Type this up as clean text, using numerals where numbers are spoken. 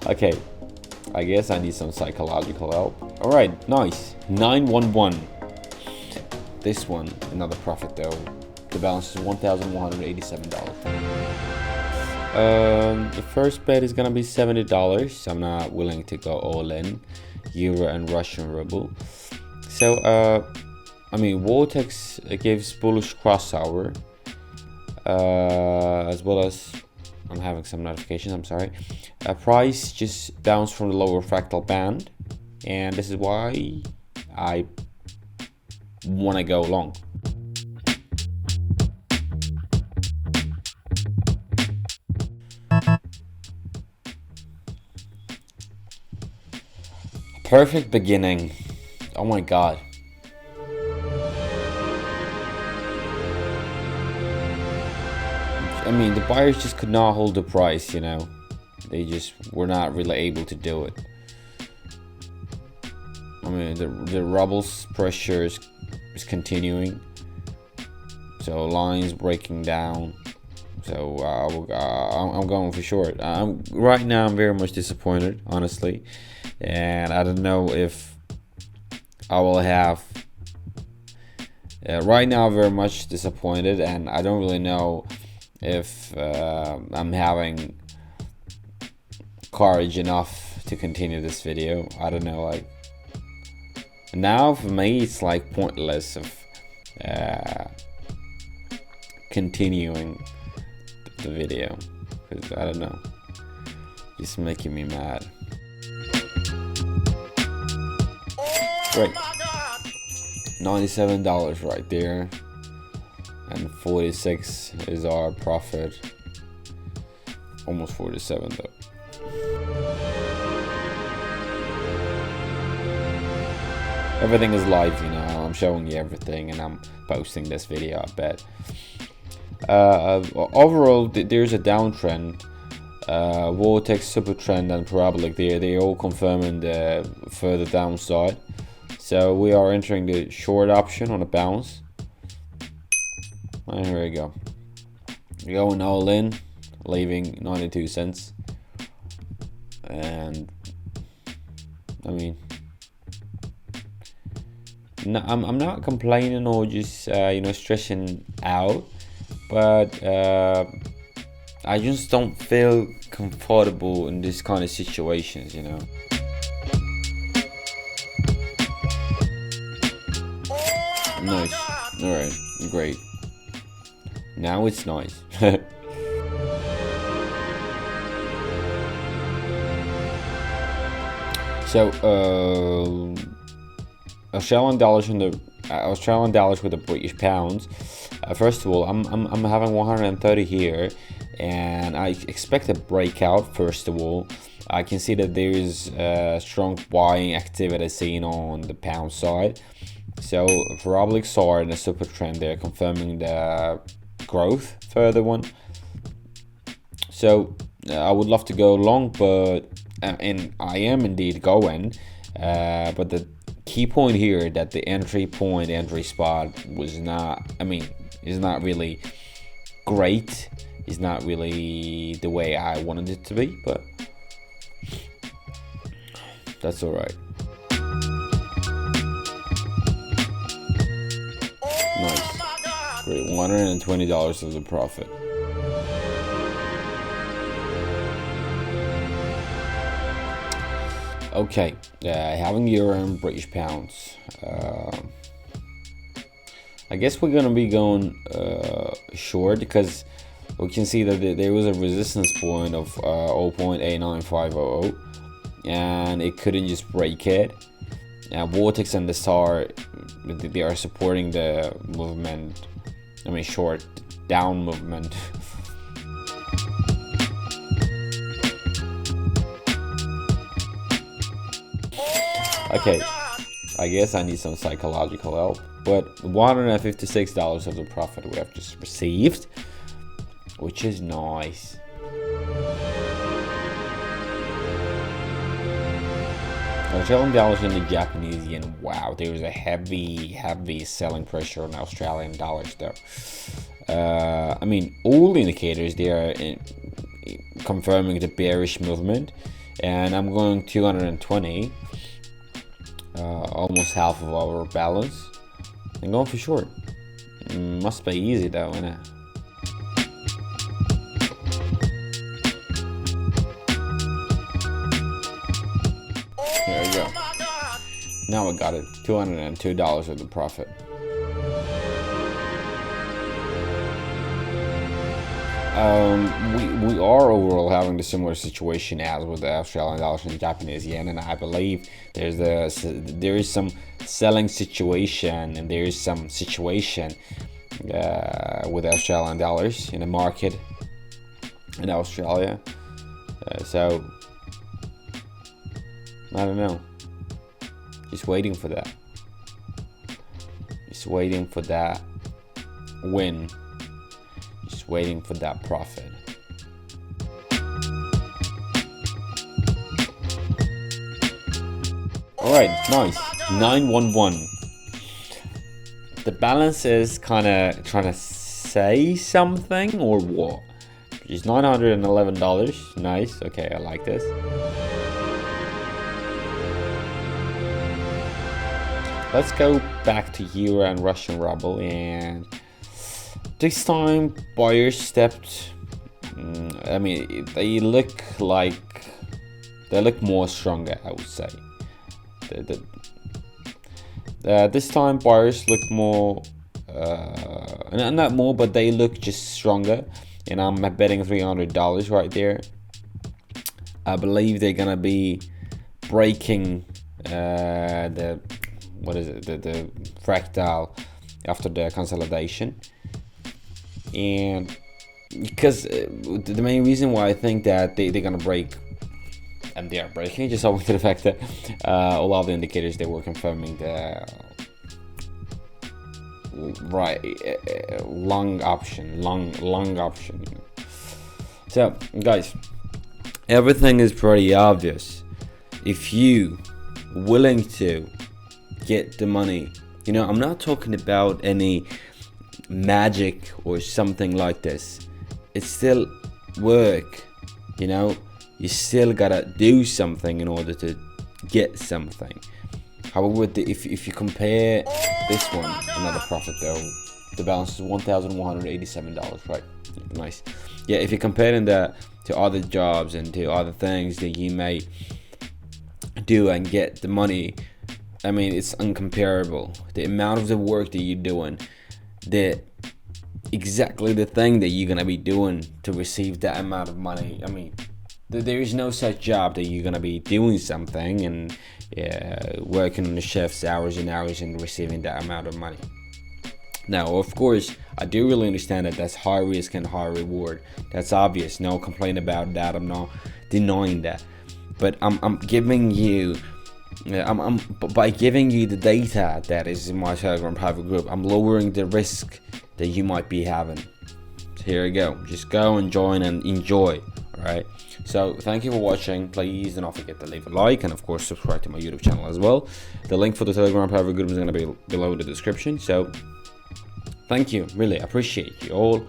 Okay, I guess I need some psychological help. All right, nice. 911. This one, another profit though. The balance is $1,187. The first bet is gonna be $70. I'm not willing to go all in. Euro and Russian ruble. So, I mean, Vortex gives bullish crossover, as well as I'm having some notifications. I'm sorry. Price just bounced from the lower fractal band, and this is why I want to go long. Perfect beginning. Oh my god. I mean, the buyers just could not hold the price, you know. They just were not really able to do it. I mean, the rubble's pressure is continuing. So lines breaking down. So I'm going for short. Right now I'm very much disappointed, honestly, and I don't know if I will have. Right now I'm very much disappointed, and I don't really know if I'm having courage enough to continue this video. I don't know, like now for me it's like pointless of continuing the video, because I don't know, just making me mad. Great, $97 right there, and 46 is our profit. Almost 47 though. Everything is live, you know. I'm showing you everything, and I'm posting this video, I bet. Overall, there's a downtrend. Vortex, Supertrend, and Parabolic, they all confirming the further downside. So we are entering the short option on a bounce. And here we go. Going all in, leaving 92 cents. And I mean, no, I'm not complaining or just stressing out, but I just don't feel comfortable in this kind of situations, you know. Nice. Alright, great. Now it's nice. So, Australian dollars with the British pounds. First of all, I'm having 130 here, and I expect a breakout. First of all, I can see that there is strong buying activity seen on the pound side. So Parabolic SAR and the super trend, they're confirming the growth further one. So I would love to go long, but and I am indeed going, but the key point here that the entry spot was not, is not really great. It's not really the way I wanted it to be, but that's all right. Nice. Great. $120 of the profit. Okay, having euro and British pounds. I guess we're gonna be going short, because we can see that there was a resistance point of 0.89500, and it couldn't just break it. Vortex and the SAR, they are supporting the movement. Short down movement. Okay, I guess I need some psychological help, but $156 of the profit we have just received, which is nice. Australian dollars and the Japanese yen. Wow, there is a heavy selling pressure on Australian dollars though. All indicators, they are confirming the bearish movement, and I'm going 220, almost half of our balance, and going for short. Must be easy though, innit? There we go. Now I got it. $202 of the profit. We are overall having a similar situation as with the Australian dollars and the Japanese yen, and I believe there is some selling situation and there is some situation with Australian dollars in the market in Australia. So I don't know. Just waiting for that. Just waiting for that win. Just waiting for that profit. Alright, nice. 911. The balance is kind of trying to say something or what? It's $911. Nice. Okay, I like this. Let's go back to Euro and Russian ruble, and this time buyers stepped. I mean, they look more stronger, I would say. This time buyers look more, not more, but they look just stronger. And I'm betting $300 right there. I believe they're gonna be breaking the fractal after the consolidation, and because the main reason why I think that they're gonna break, and they are breaking, just owing to the fact that all of the indicators they were confirming the long option. So guys, everything is pretty obvious. If you willing to get the money, I'm not talking about any magic or something like this. It's still work, you still gotta do something in order to get something. However, if you compare this one, another profit though, the balance is $1,187, right? Nice. Yeah, if you're comparing that to other jobs and to other things that you may do and get the money, I mean, it's uncomparable. The amount of the work that you're doing, exactly the thing that you're gonna be doing to receive that amount of money. I mean, there is no such job that you're gonna be doing something and working on the chef's hours and hours and receiving that amount of money. Now, of course, I do really understand that that's high risk and high reward. That's obvious. No complaint about that. I'm not denying that. But I'm giving you, by giving you the data that is in my Telegram private group, I'm lowering the risk that you might be having. So here we go. Just go and join and enjoy. All right. So thank you for watching. Please do not forget to leave a like and of course subscribe to my YouTube channel as well. The link for the Telegram private group is going to be below in the description. So thank you. Really appreciate you all.